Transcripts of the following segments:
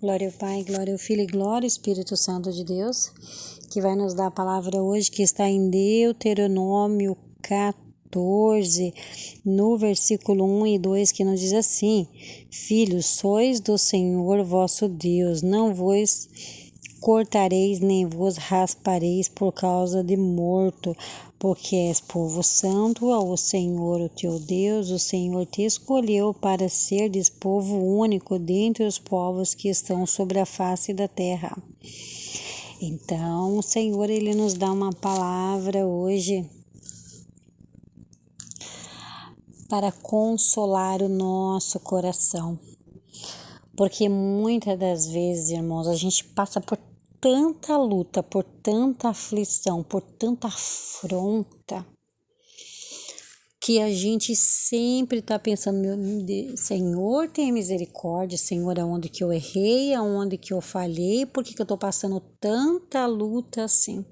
Glória ao Pai, glória ao Filho e glória ao Espírito Santo de Deus, que vai nos dar a palavra hoje, que está em Deuteronômio 14, no versículo 1 e 2, que nos diz assim: Filhos, sois do Senhor vosso Deus, não vos cortareis nem vos raspareis por causa de morto, porque és povo santo ao Senhor o teu Deus. O Senhor te escolheu para seres povo único dentre os povos que estão sobre a face da terra. Então, o Senhor, Ele nos dá uma palavra hoje para consolar o nosso coração. Porque muitas das vezes, irmãos, a gente passa por tanta luta, por tanta aflição, por tanta afronta, que a gente sempre está pensando, Senhor, tenha misericórdia, Senhor, aonde que eu errei, aonde que eu falhei, por que eu estou passando tanta luta assim?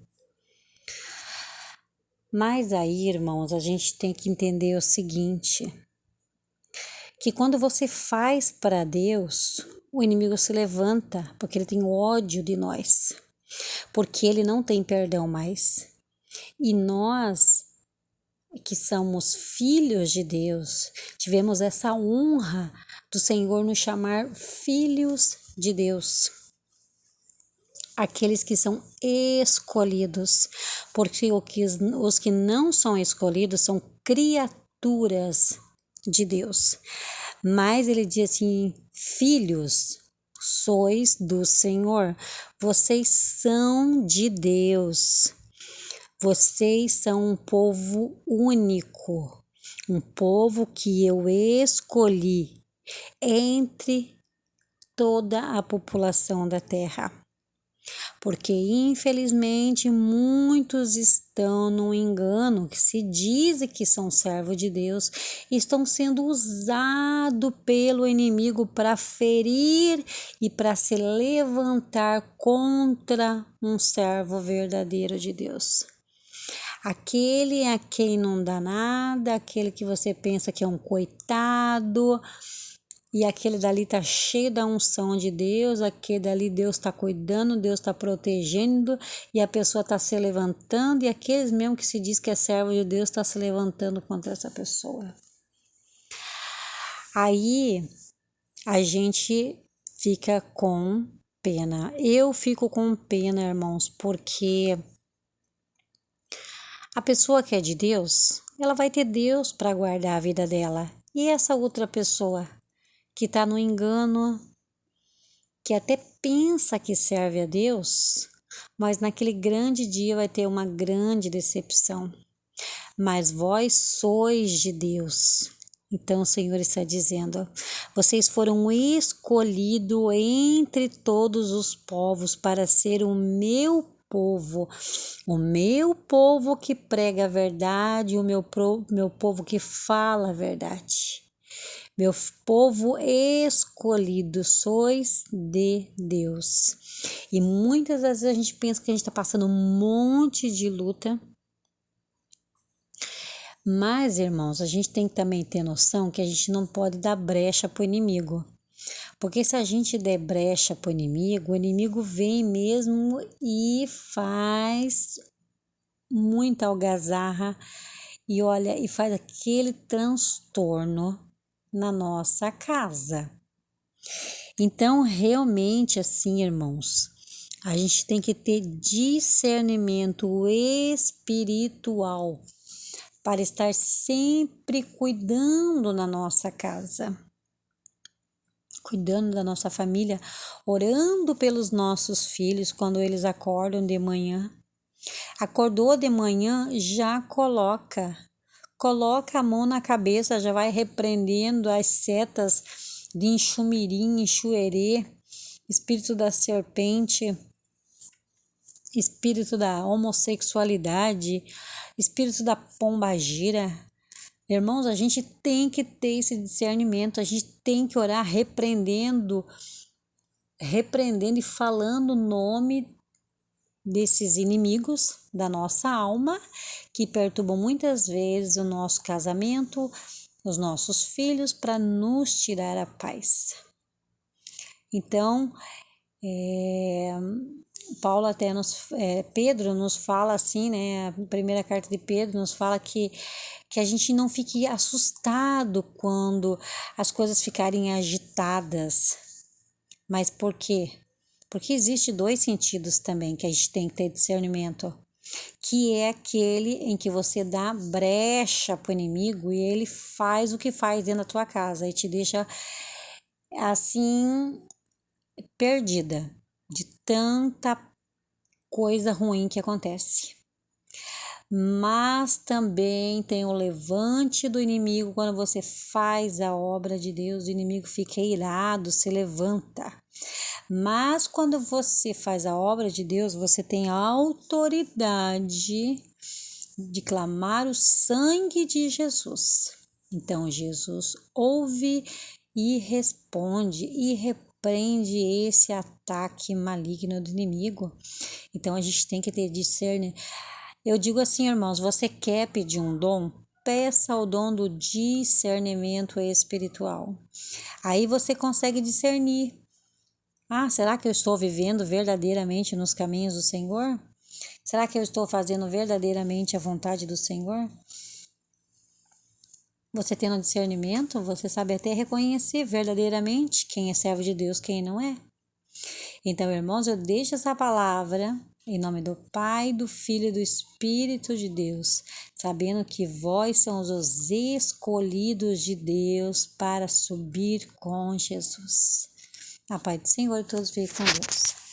Mas aí, irmãos, a gente tem que entender o seguinte, que quando você faz para Deus, o inimigo se levanta, porque ele tem ódio de nós, porque ele não tem perdão mais. E nós, que somos filhos de Deus, tivemos essa honra do Senhor nos chamar filhos de Deus. Aqueles que são escolhidos, porque os que não são escolhidos são criaturas de Deus. Mas ele diz assim: filhos, sois do Senhor, vocês são de Deus, vocês são um povo único, um povo que eu escolhi entre toda a população da terra. Porque infelizmente muitos estão no engano, que se dizem que são servos de Deus, estão sendo usados pelo inimigo para ferir e para se levantar contra um servo verdadeiro de Deus. Aquele a quem não dá nada, aquele que você pensa que é um coitado, e aquele dali tá cheio da unção de Deus, aquele dali Deus está cuidando, Deus está protegendo, e a pessoa está se levantando, e aqueles mesmo que se diz que é servo de Deus está se levantando contra essa pessoa. Aí a gente fica com pena. Eu fico com pena, irmãos, porque a pessoa que é de Deus, ela vai ter Deus para guardar a vida dela. E essa outra pessoa que está no engano, que até pensa que serve a Deus, mas naquele grande dia vai ter uma grande decepção. Mas vós sois de Deus. Então o Senhor está dizendo: vocês foram escolhidos entre todos os povos para ser o meu povo que prega a verdade, o meu povo que fala a verdade. Meu povo escolhido, sois de Deus. E muitas vezes a gente pensa que a gente está passando um monte de luta. Mas, irmãos, a gente tem que também ter noção que a gente não pode dar brecha para o inimigo. Porque se a gente der brecha para o inimigo vem mesmo e faz muita algazarra e olha, e faz aquele transtorno na nossa casa. Então, realmente, assim, irmãos, a gente tem que ter discernimento espiritual para estar sempre cuidando na nossa casa, cuidando da nossa família, orando pelos nossos filhos quando eles acordam de manhã. Acordou de manhã, já coloca a mão na cabeça, já vai repreendendo as setas de enxumirim, enxuerê, espírito da serpente, espírito da homossexualidade, espírito da pombagira. Irmãos, a gente tem que ter esse discernimento, a gente tem que orar repreendendo e falando o nome desses inimigos da nossa alma, que perturbam muitas vezes o nosso casamento, os nossos filhos, para nos tirar a paz. Então, Pedro nos fala assim, né? A primeira carta de Pedro nos fala que a gente não fique assustado quando as coisas ficarem agitadas. Mas por quê? Porque existe 2 sentidos também que a gente tem que ter discernimento, que é aquele em que você dá brecha para o inimigo e ele faz o que faz dentro da tua casa e te deixa assim perdida de tanta coisa ruim que acontece. Mas também tem o levante do inimigo. Quando você faz a obra de Deus, o inimigo fica irado, se levanta. Mas quando você faz a obra de Deus, você tem a autoridade de clamar o sangue de Jesus. Então Jesus ouve e responde e repreende esse ataque maligno do inimigo. Então a gente tem que ter discernimento. Eu digo assim, irmãos, você quer pedir um dom? Peça o dom do discernimento espiritual. Aí você consegue discernir. Será que eu estou vivendo verdadeiramente nos caminhos do Senhor? Será que eu estou fazendo verdadeiramente a vontade do Senhor? Você tendo discernimento, você sabe até reconhecer verdadeiramente quem é servo de Deus, quem não é. Então, irmãos, eu deixo essa palavra em nome do Pai, do Filho e do Espírito de Deus, sabendo que vós sois os escolhidos de Deus para subir com Jesus. A paz do Senhor e todos fiquem com Deus.